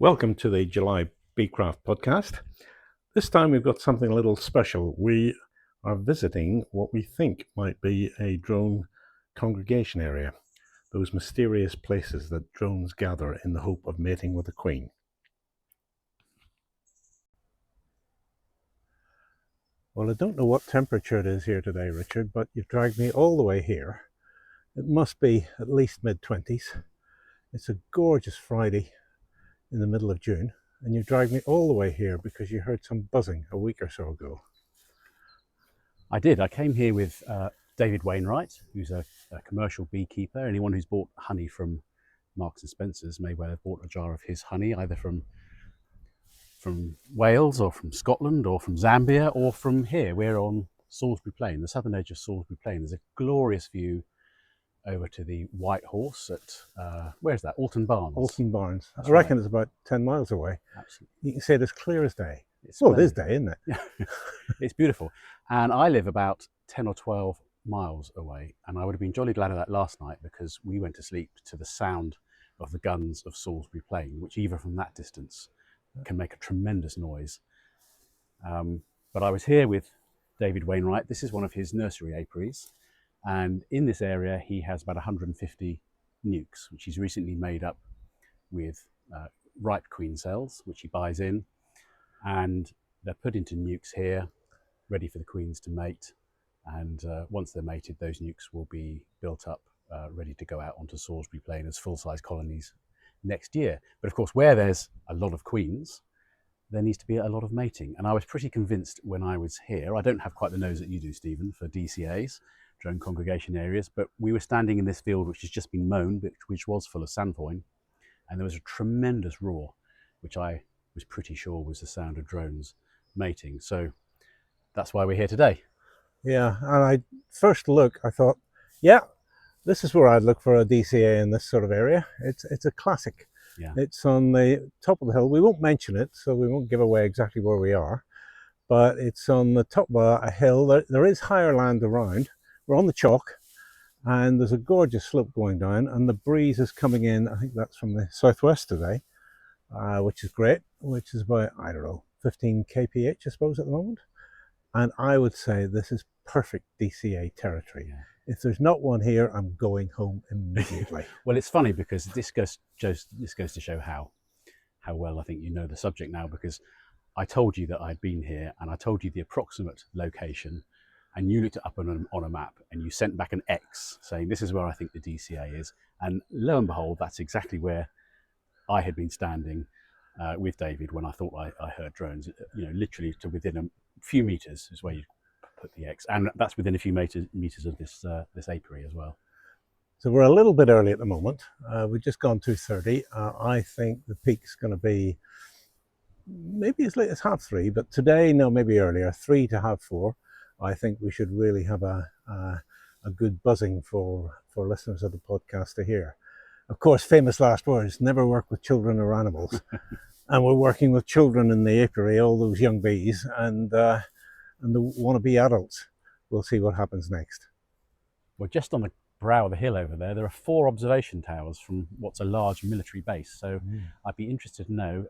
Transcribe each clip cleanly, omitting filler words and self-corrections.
Welcome to the July BeeCraft podcast. This time we've got something a little special. We are visiting what we think might be a drone congregation area, those mysterious places that drones gather in the hope of mating with a queen. Well, I don't know what temperature it is here today, Richard, but you've dragged me all the way here. It must be at least mid-20s. It's a gorgeous Friday in the middle of June, and you dragged me all the way here because you heard some buzzing a week or so ago. I did. I came here with David Wainwright, who's a commercial beekeeper. Anyone who's bought honey from Marks and Spencer's may well have bought a jar of his honey, either from Wales or from Scotland or from Zambia or from here. We're on Salisbury Plain, the southern edge of Salisbury Plain. There's a glorious view over to the White Horse at, where's that? Alton Barnes. Alton Barnes. That's I reckon right. It's about 10 miles away. Absolutely. You can see it as clear as day. It's Well, it is splendid. day, isn't it? Yeah, it's beautiful. And I live about 10 or 12 miles away, and I would have been jolly glad of that last night because we went to sleep to the sound of the guns of Salisbury Plain, which even from that distance can make a tremendous noise. But I was here with David Wainwright. This is one of his nursery apiaries, and in this area he has about 150 nukes, which he's recently made up with ripe queen cells, which he buys in, and they're put into nukes here, ready for the queens to mate. And once they're mated, those nukes will be built up, ready to go out onto Salisbury Plain as full-size colonies next year. But of course, where there's a lot of queens, there needs to be a lot of mating. And I was pretty convinced when I was here, I don't have quite the nose that you do, Stephen, for DCAs, drone congregation areas, but we were standing in this field which has just been mown, which was full of sandpoint, and there was a tremendous roar, which I was pretty sure was the sound of drones mating. So that's why we're here today. Yeah, and I first look, I thought, yeah, this is where I'd look for a DCA in this sort of area. It's a classic. Yeah. It's on the top of the hill. We won't mention it, so we won't give away exactly where we are, but it's on the top of a hill. There is higher land around. We're on the chalk, and there's a gorgeous slope going down, and the breeze is coming in. I think that's from the southwest today, which is great, which is about, I don't know, 15 kph, I suppose, at the moment. And I would say this is perfect DCA territory. Yeah. If there's not one here, I'm going home immediately. Well, it's funny because this goes to show how well I think you know the subject now, because I told you that I'd been here and I told you the approximate location, and you looked it up on a map and you sent back an X saying this is where I think the DCA is. And lo and behold, that's exactly where I had been standing with David when I thought I heard drones. You know, literally to within a few meters is where you put the X, and that's within a few meters of this apiary as well. So we're a little bit early at the moment. We've just gone 2:30. I think the peak's going to be maybe as late as 3:30, but today, no, maybe earlier, 3 to 4:30. I think we should really have a good buzzing for listeners of the podcast to hear. Of course, famous last words, never work with children or animals. And we're working with children in the apiary, all those young bees, and the wannabe adults. We'll see what happens next. Well, just on the brow of the hill over there are 4 observation towers from what's a large military base. So I'd be interested to know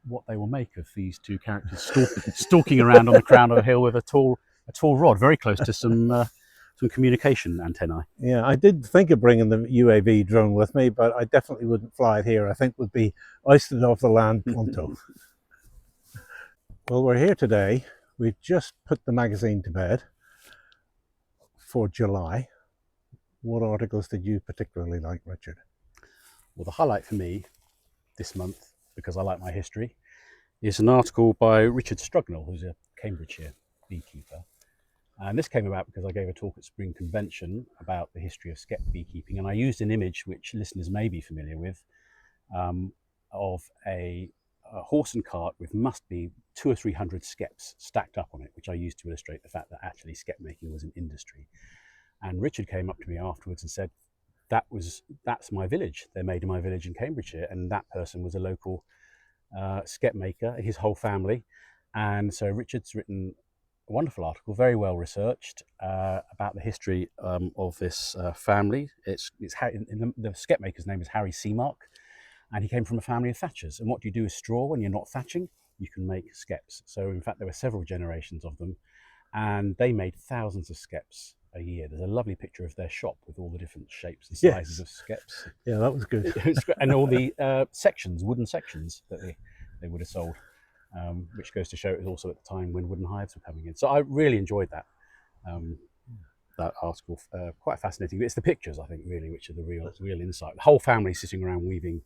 what they will make of these two characters stalking around on the crown of a hill with a tall rod, very close to some communication antennae. Yeah, I did think of bringing the UAV drone with me, but I definitely wouldn't fly it here. I think would be ousted off the land pronto. Well, we're here today. We've just put the magazine to bed for July. What articles did you particularly like, Richard? Well, the highlight for me this month, because I like my history, is an article by Richard Strugnell, who's a Cambridgeshire beekeeper. And this came about because I gave a talk at Spring Convention about the history of skep beekeeping, and I used an image which listeners may be familiar with, of a horse and cart with must be 200 or 300 skeps stacked up on it, which I used to illustrate the fact that actually skep making was an industry. And Richard came up to me afterwards and said, that's my village. They're made in my village in Cambridgeshire, and that person was a local skep maker, his whole family. And so Richard's written a wonderful article, very well researched, about the history of this family. The skep maker's name is Harry Seamark, And he came from a family of thatchers. And what do you do with straw when you're not thatching? You can make skeps. So in fact, there were several generations of them, and they made thousands of skeps a year. There's a lovely picture of their shop with all the different shapes and sizes of skeps. Yeah, that was good. And all the sections, wooden sections that they would have sold, which goes to show it was also at the time when wooden hives were coming in. So I really enjoyed that. That article, quite fascinating. It's the pictures, I think, really, which are the real insight. The whole family sitting around weaving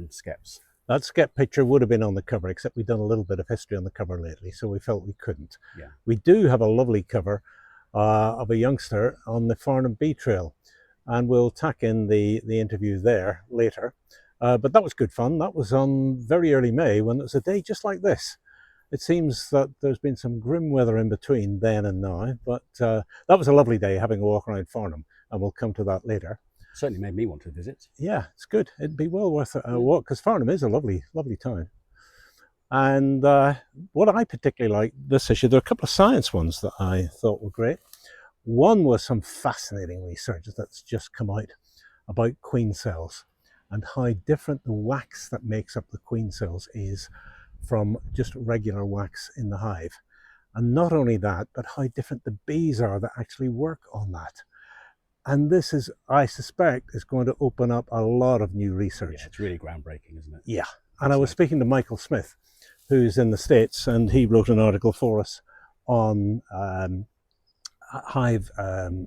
skeps. That skep picture would have been on the cover, except we've done a little bit of history on the cover lately, so we felt we couldn't. Yeah. We do have a lovely cover of a youngster on the Farnham Bee Trail, and we'll tack in the interview there later. But that was good fun. That was on very early May, when it was a day just like this. It seems that there's been some grim weather in between then and now, but that was a lovely day having a walk around Farnham, and we'll come to that later. Certainly made me want to visit. Yeah, it's good. It'd be well worth a walk, because Farnham is a lovely, lovely town. And what I particularly like this issue, there are a couple of science ones that I thought were great. One was some fascinating research that's just come out about queen cells and how different the wax that makes up the queen cells is from just regular wax in the hive. And not only that, but how different the bees are that actually work on that. And this is, I suspect, is going to open up a lot of new research. Yeah, it's really groundbreaking, isn't it? Yeah. And I was speaking to Michael Smith, who's in the States, and he wrote an article for us on hive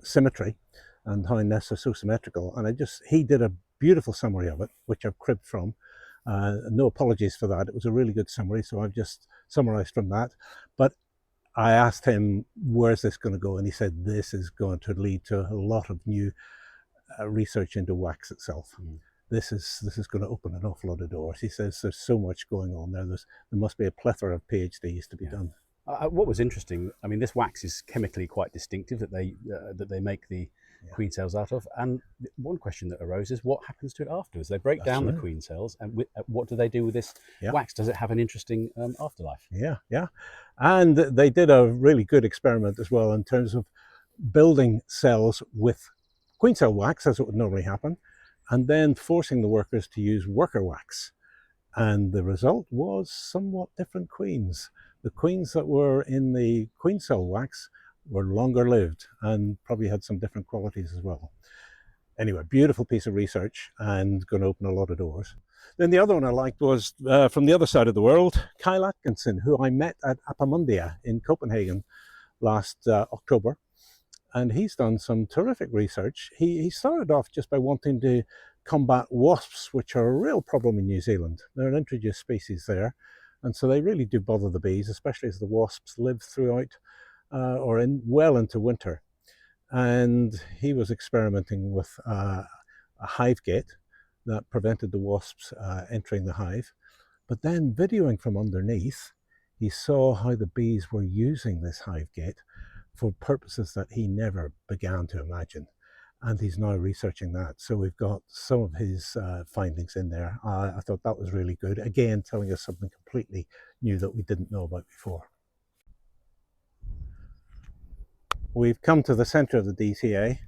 symmetry and how nests are so symmetrical. And he did a beautiful summary of it, which I've cribbed from. No apologies for that. It was a really good summary, so I've just summarized from that. But I asked him, where's this going to go? And he said, this is going to lead to a lot of new research into wax itself. This is going to open an awful lot of doors. He says there's so much going on there. There must be a plethora of PhDs to be done. What was interesting, I mean, this wax is chemically quite distinctive that they make the queen cells out of. And one question that arose is, what happens to it afterwards? They break down the queen cells, and what do they do with this wax? Does it have an interesting afterlife? Yeah. And they did a really good experiment as well in terms of building cells with queen cell wax, as it would normally happen, and then forcing the workers to use worker wax. And the result was somewhat different queens. The queens that were in the queen cell wax were longer lived and probably had some different qualities as well. Anyway, beautiful piece of research and going to open a lot of doors. Then the other one I liked was from the other side of the world, Kyle Atkinson, who I met at Apamundia in Copenhagen last October. And he's done some terrific research. He started off just by wanting to combat wasps, which are a real problem in New Zealand. They're an introduced species there. And so they really do bother the bees, especially as the wasps live throughout or well into winter. And he was experimenting with a hive gate that prevented the wasps entering the hive. But then videoing from underneath, he saw how the bees were using this hive gate for purposes that he never began to imagine. And he's now researching that. So we've got some of his findings in there. I thought that was really good. Again, telling us something completely new that we didn't know about before. We've come to the center of the DCA,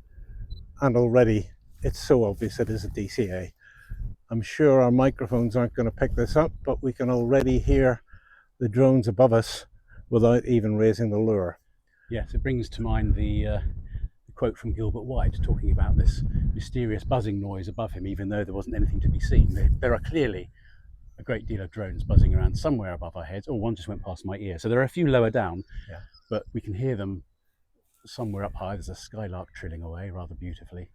and already it's so obvious it is a DCA. I'm sure our microphones aren't going to pick this up, but we can already hear the drones above us without even raising the lure. Yes, it brings to mind the quote from Gilbert White talking about this mysterious buzzing noise above him, even though there wasn't anything to be seen. There are clearly a great deal of drones buzzing around somewhere above our heads. Oh, one just went past my ear. So there are a few lower down, but we can hear them somewhere up high. There's a skylark trilling away rather beautifully.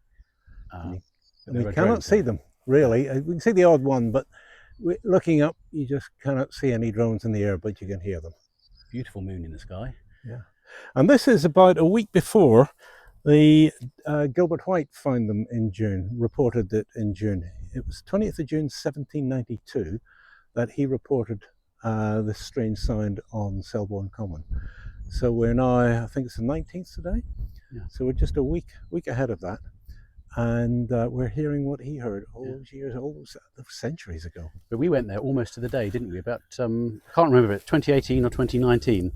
We cannot see them, really. We can see the odd one, but looking up, you just cannot see any drones in the air, but you can hear them. Beautiful moon in the sky. Yeah. And this is about a week before the Gilbert White found them in June, reported it in June. It was 20th of June 1792 that he reported this strange sound on Selborne Common. So we're now, I think it's the 19th today. Yeah. So we're just a week ahead of that. And we're hearing what he heard all those years, all those centuries ago. But we went there almost to the day, didn't we? About, I can't remember it, 2018 or 2019.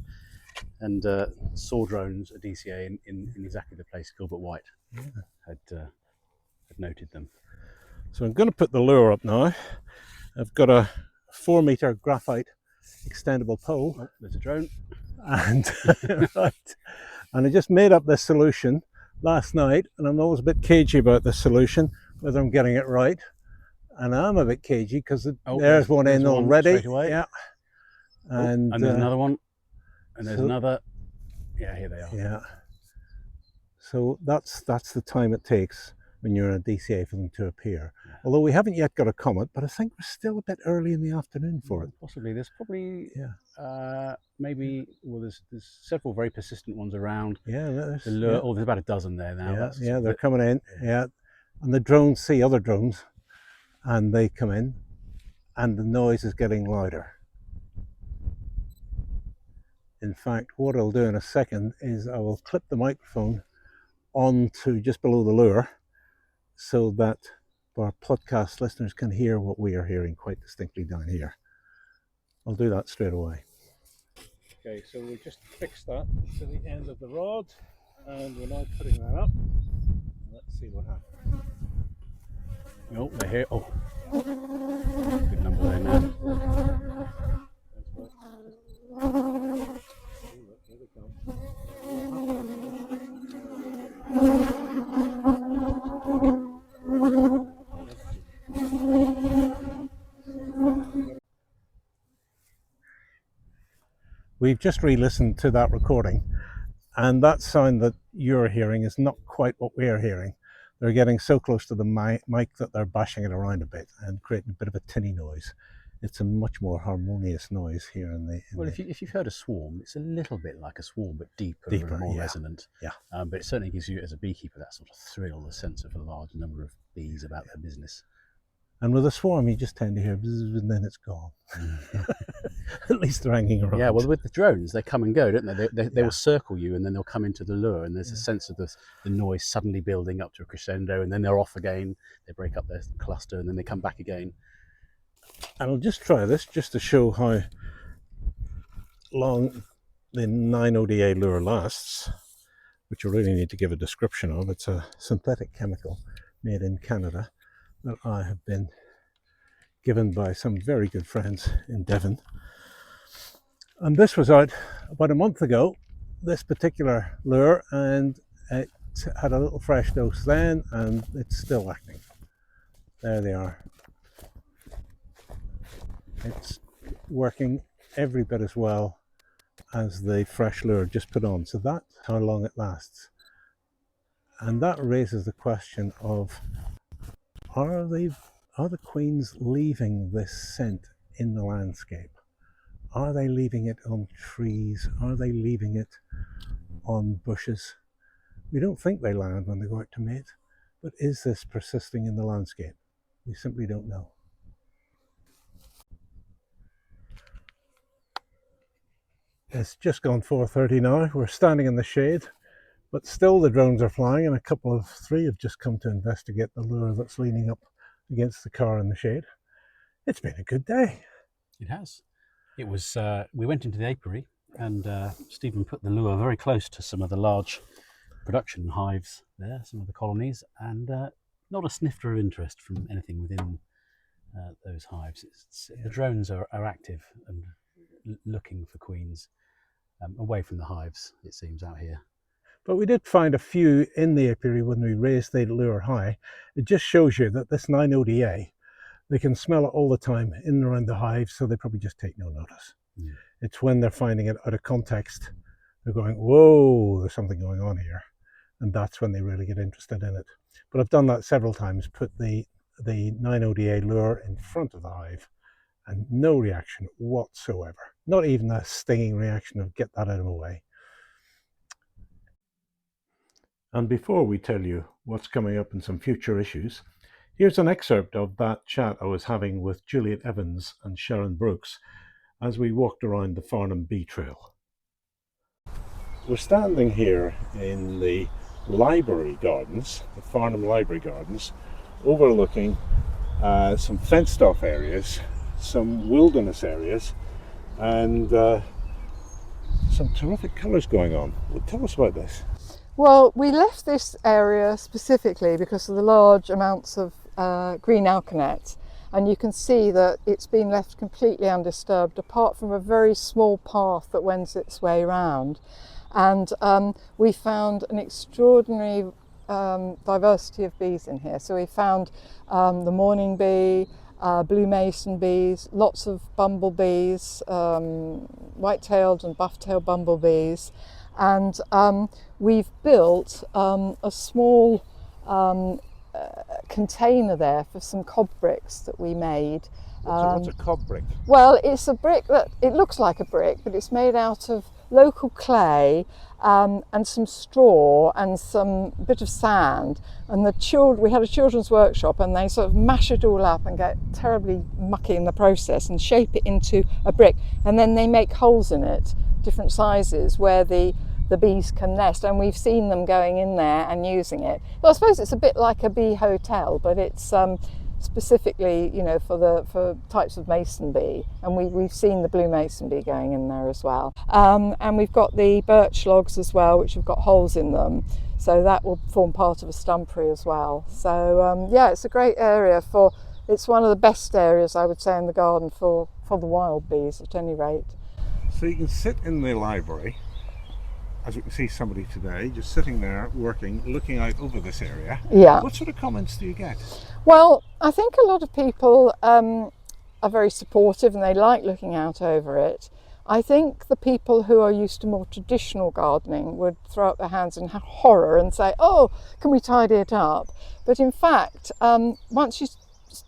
And saw drones at DCA in exactly the place Gilbert White had noted them. So I'm going to put the lure up now, I've got a 4-meter graphite extendable pole. Oh, there's a drone. And right, and I just made up this solution last night, and I'm always a bit cagey about this solution, whether I'm getting it right. And I'm a bit cagey because there's one in already. Straight away. Yeah. And there's another one. And there's so, another. Yeah, here they are. Yeah. So that's the time it takes when you're in a DCA for them to appear. Yeah. Although we haven't yet got a comet, but I think we're still a bit early in the afternoon for it. Possibly. There's probably maybe, well, there's several very persistent ones around. Yeah, there's about a dozen there now. Yeah, they're coming in. Yeah, and the drones see other drones, and they come in, and the noise is getting louder. In fact, what I'll do in a second is I will clip the microphone onto just below the lure, so that our podcast listeners can hear what we are hearing quite distinctly down here. I'll do that straight away. Okay, so we just fixed that to the end of the rod, and we're now putting that up. Let's see what happens. Oh, they're here. Oh, good number there now. Here they come. We've just re-listened to that recording, and that sound that you're hearing is not quite what we're hearing. They're getting so close to the mic that they're bashing it around a bit and creating a bit of a tinny noise. It's a much more harmonious noise here in the... If you've heard a swarm, it's a little bit like a swarm, but deeper and more resonant. Yeah. But it certainly gives you, as a beekeeper, that sort of thrill, the sense of a large number of bees about their business. And with a swarm, you just tend to hear bzzz, and then it's gone. At least they're hanging around. Yeah, well, with the drones, they come and go, don't they? They will circle you, and then they'll come into the lure, and there's a sense of the noise suddenly building up to a crescendo, and then they're off again. They break up their cluster, and then they come back again. And I'll just try this just to show how long the 9ODA lure lasts, which I really need to give a description of. It's a synthetic chemical made in Canada that I have been given by some very good friends in Devon. And this was out about a month ago, this particular lure, and it had a little fresh dose then, and it's still acting. There they are. It's working every bit as well as the fresh lure just put on. So that's how long it lasts. And that raises the question of, are the queens leaving this scent in the landscape? Are they leaving it on trees? Are they leaving it on bushes? We don't think they land when they go out to mate, but is this persisting in the landscape? We simply don't know. It's just gone 4:30 now. We're standing in the shade, but still the drones are flying, and three have just come to investigate the lure that's leaning up against the car in the shade. It's been a good day. It has. It was. We went into the apiary, and Stephen put the lure very close to some of the large production hives there, some of the colonies, and not a snifter of interest from anything within those hives. The drones are active and looking for queens away from the hives, it seems, out here. But we did find a few in the apiary when we raised the lure high. It just shows you that this 9ODA, they can smell it all the time in and around the hive, so they probably just take no notice. Yeah. It's when they're finding it out of context, they're going, whoa, there's something going on here. And that's when they really get interested in it. But I've done that several times, put the 9ODA lure in front of the hive, and no reaction whatsoever. Not even a stinging reaction of get that out of the way. And before we tell you what's coming up in some future issues, here's an excerpt of that chat I was having with Juliet Evans and Sharon Brooks as we walked around the Farnham Bee Trail. We're standing here in the library gardens, the Farnham Library Gardens, overlooking some fenced off areas, some wilderness areas, and some terrific colours going on. Well, tell us about this. Well, we left this area specifically because of the large amounts of green alkanet, and you can see that it's been left completely undisturbed apart from a very small path that wends its way around. And we found an extraordinary diversity of bees in here. So we found the mourning bee, blue mason bees, lots of bumblebees, white-tailed and buff-tailed bumblebees, and we've built a small container there for some cob bricks that we made. What's a cob brick? Well, it's a brick that, it looks like a brick, but it's made out of local clay and some straw and some bit of sand. And we had a children's workshop, and they sort of mash it all up and get terribly mucky in the process and shape it into a brick. And then they make holes in it, different sizes, where the bees can nest, and we've seen them going in there and using it. Well, I suppose it's a bit like a bee hotel, but it's specifically, you know, for types of mason bee, and we've seen the blue mason bee going in there as well. And we've got the birch logs as well, which have got holes in them, so that will form part of a stumpery as well. So yeah, it's a great area it's one of the best areas, I would say, in the garden for the wild bees at any rate. So you can sit in the library, as we can see somebody today, just sitting there working, looking out over this area. Yeah. What sort of comments do you get? Well, I think a lot of people are very supportive and they like looking out over it. I think the people who are used to more traditional gardening would throw up their hands in horror and say, oh, can we tidy it up? But in fact, once you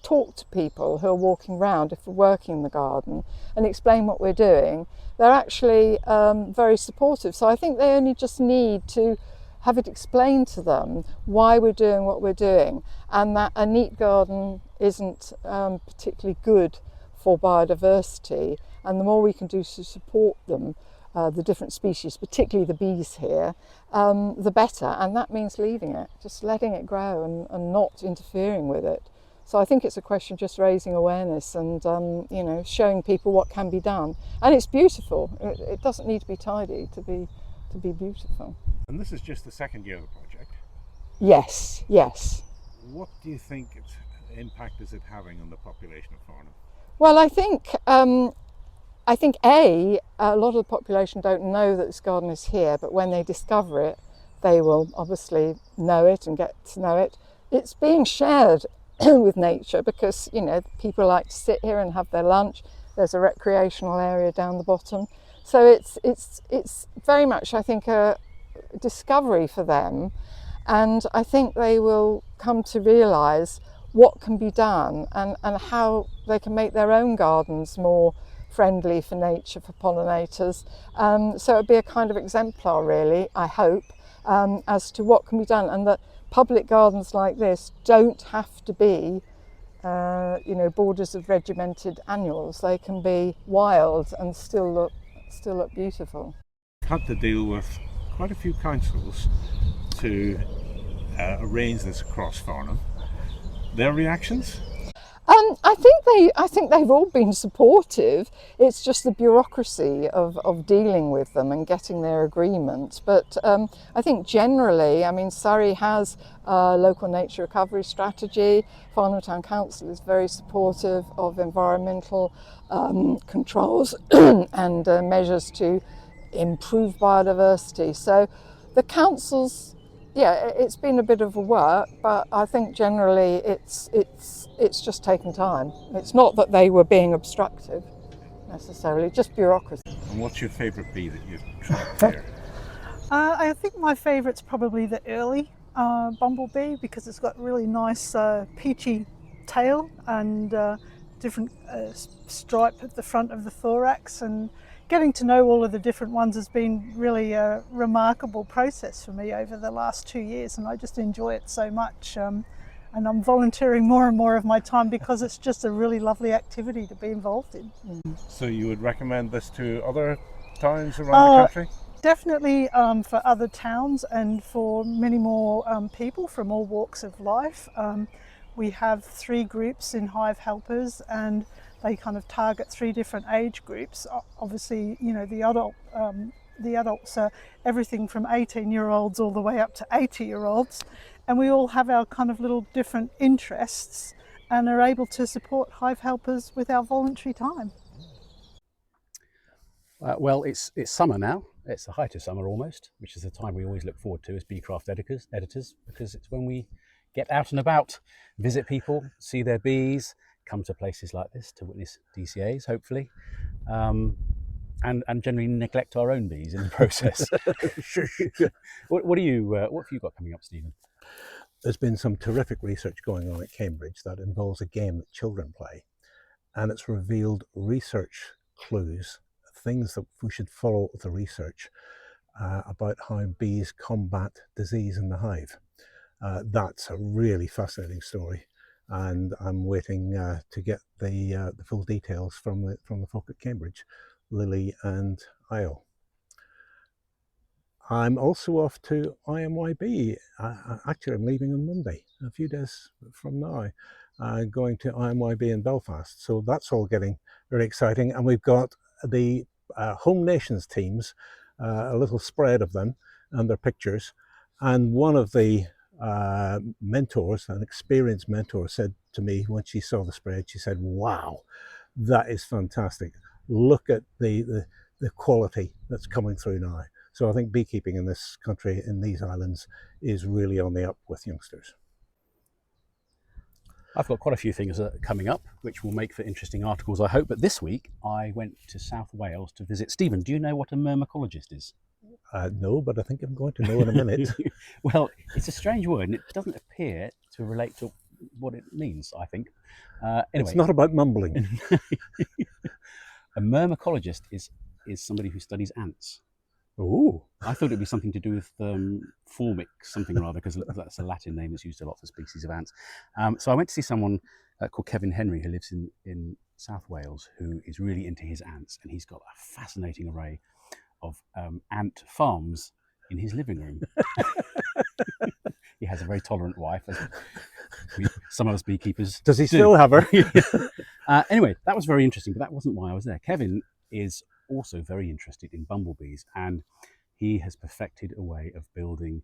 talk to people who are walking around, if we're working in the garden, and explain what we're doing, they're actually very supportive. So I think they only just need to have it explained to them why we're doing what we're doing, and that a neat garden isn't particularly good for biodiversity, and the more we can do to support them, the different species, particularly the bees here, the better. And that means leaving it, just letting it grow and not interfering with it. So I think it's a question just raising awareness and you know, showing people what can be done. And it's beautiful. It doesn't need to be tidy to be beautiful. And this is just the second year of the project. Yes, yes. What do you think impact is it having on the population of Farnham? Well, I think a lot of the population don't know that this garden is here, but when they discover it, they will obviously know it and get to know it. It's being shared with nature because, you know, people like to sit here and have their lunch. There's a recreational area down the bottom. So it's very much, I think, a discovery for them, and I think they will come to realise what can be done and how they can make their own gardens more friendly for nature, for pollinators. So it'll be a kind of exemplar, really, I hope, as to what can be done, and that public gardens like this don't have to be you know, borders of regimented annuals. They can be wild and still look beautiful. Had to deal with quite a few councils to arrange this across Farnham. Their reactions? I think they've all been supportive. It's just the bureaucracy of dealing with them and getting their agreement. But I think generally, I mean, Surrey has a local nature recovery strategy. Farnham Town Council is very supportive of environmental controls and measures to improve biodiversity. So the councils, yeah, it's been a bit of a work, but I think generally it's just taken time. It's not that they were being obstructive necessarily, just bureaucracy. And what's your favourite bee that you've trapped here? I think my favourite's probably the early bumblebee, because it's got really nice peachy tail and different stripe at the front of the thorax, and getting to know all of the different ones has been really a remarkable process for me over the last 2 years, and I just enjoy it so much. And I'm volunteering more and more of my time because it's just a really lovely activity to be involved in. So you would recommend this to other towns around the country? Definitely for other towns and for many more people from all walks of life. We have 3 groups in Hive Helpers, and they kind of target 3 different age groups. Obviously, you know, the adults are everything from 18-year-olds all the way up to 80-year-olds. And we all have our kind of little different interests, and are able to support hive helpers with our voluntary time. Well, it's summer now. It's the height of summer almost, which is the time we always look forward to as BeeCraft editors, because it's when we get out and about, visit people, see their bees, come to places like this to witness DCAs, hopefully, and generally neglect our own bees in the process. What have you got coming up, Stephen? There's been some terrific research going on at Cambridge that involves a game that children play, and it's revealed research clues, things that we should follow the research about how bees combat disease in the hive. That's a really fascinating story, and I'm waiting to get the full details from the folk at Cambridge, Lily and Isle. I'm also off to IMYB. Actually, I'm leaving on Monday, a few days from now, going to IMYB in Belfast. So that's all getting very exciting. And we've got the home nations teams, a little spread of them and their pictures. And one of the mentors, an experienced mentor, said to me when she saw the spread, she said, "Wow, that is fantastic. Look at the quality that's coming through now." So I think beekeeping in this country, in these islands, is really on the up with youngsters. I've got quite a few things coming up, which will make for interesting articles, I hope. But this week, I went to South Wales to visit. Stephen, do you know what a myrmecologist is? No, but I think I'm going to know in a minute. Well, it's a strange word, and it doesn't appear to relate to what it means, I think. Anyway, it's not about mumbling. A myrmecologist is somebody who studies ants. Oh, I thought it'd be something to do with formic something or other, because that's a Latin name that's used a lot for species of ants. So I went to see someone called Kevin Henry, who lives in South Wales, who is really into his ants, and he's got a fascinating array of ant farms in his living room. He has a very tolerant wife, as some of us beekeepers does he still have her? Anyway, that was very interesting, but that wasn't why I was there. Kevin is also very interested in bumblebees, and he has perfected a way of building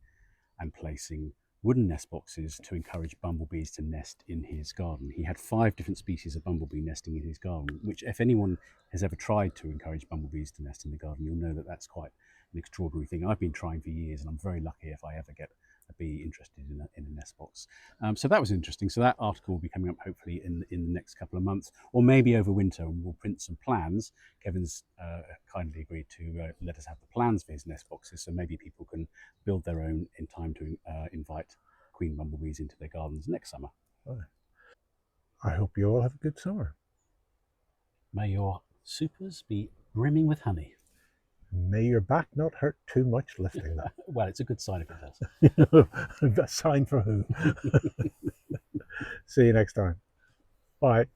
and placing wooden nest boxes to encourage bumblebees to nest in his garden. He had 5 different species of bumblebee nesting in his garden, which, if anyone has ever tried to encourage bumblebees to nest in the garden, you'll know that that's quite an extraordinary thing. I've been trying for years, and I'm very lucky if I ever get a bee interested in a nest box. So that was interesting. So that article will be coming up hopefully in the next couple of months, or maybe over winter, and we'll print some plans. Kevin's kindly agreed to let us have the plans for his nest boxes, so maybe people can build their own in time to invite queen bumblebees into their gardens next summer. I hope you all have a good summer. May your supers be brimming with honey. May your back not hurt too much lifting that. Well, it's a good sign if it does. A sign for who? See you next time. Bye.